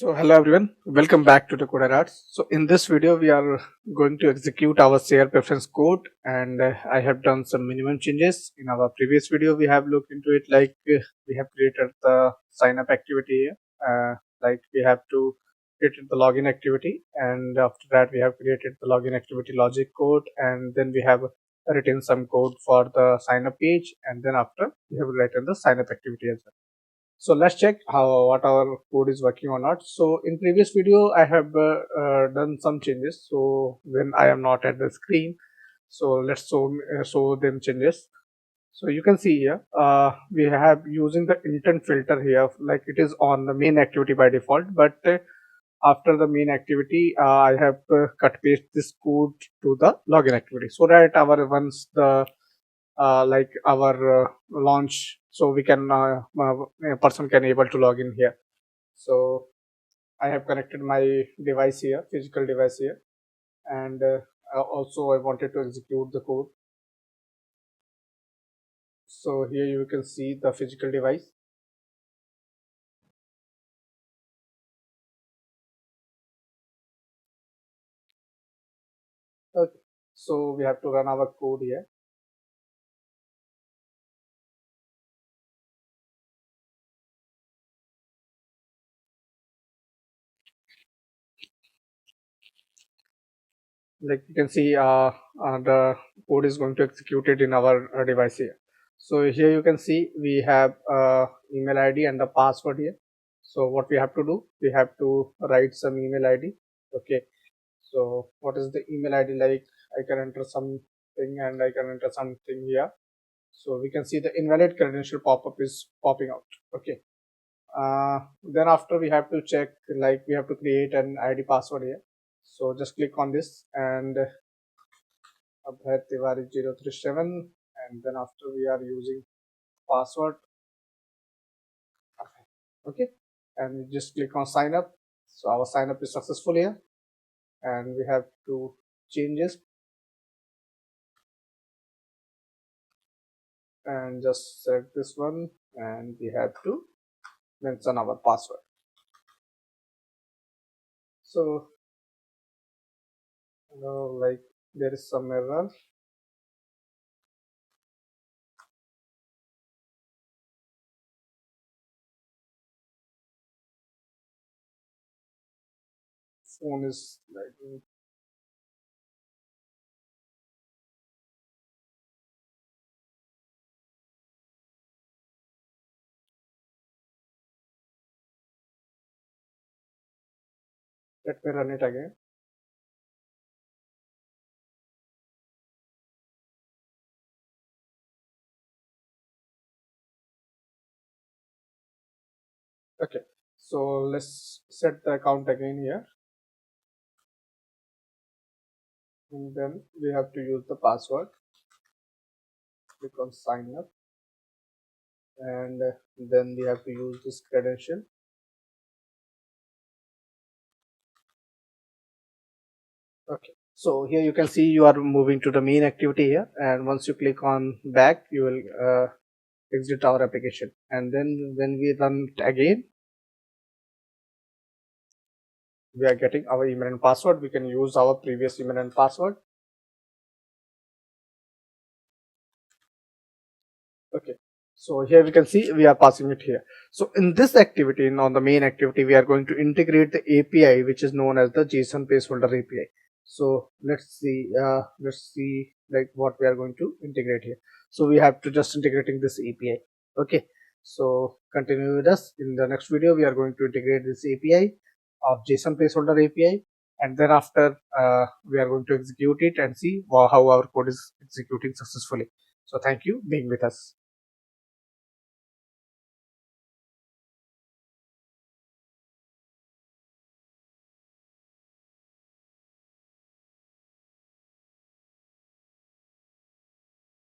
So hello everyone, welcome back to the Codersarts. So in this video we are going to execute our share preference code, and I have done some minimum changes. In our previous video we have looked into it, like we have created the sign up activity here. Like we have to create the login activity, and after that we have created the login activity logic code, and then we have written some code for the sign up page, and then after we have written the sign up activity as well. So let's check how what our code is working or not. So in previous video I have done some changes. So when I am not at the screen, so let's show them changes. So you can see here we have using the intent filter here, like it is on the main activity by default, but after the main activity I have cut paste this code to the login activity, so that our once the like our launch, so we can a person can able to log in here. So I have connected my device here, physical device here, and also I wanted to execute the code. So here you can see the physical device. Okay, so we have to run our code here. Like you can see the code is going to execute it in our device here. So here you can see we have email ID and the password here. So what we have to do, we have to write some email ID. Okay, so what is the email ID? Like I can enter something and I can enter something here. So we can see the invalid credential pop-up is popping out. Okay, then after we have to check, like we have to create an ID password here. So just click on this and Abhay Tiwari 037, and then after we are using password. Okay, and we just click on sign up. So our sign up is successful here, and we have to changes and just select this one, and we have to mention our password. So like there is some error. Phone is like, let me run it again. Okay, so let's set the account again here, and then we have to use the password. Click on sign up, and then we have to use this credential. Okay, so here you can see you are moving to the main activity here, and once you click on back you will exit our application, and then when we run it again, we are getting our email and password. We can use our previous email and password. Okay, so here we can see we are passing it here. So in this activity, on the main activity, we are going to integrate the API which is known as the JSON placeholder API. So let's see like what we are going to integrate here. So we have to just integrating this API. Okay, so continue with us. In the next video we are going to integrate this API of JSON placeholder API, and then after we are going to execute it and see how our code is executing successfully. So thank you being with us.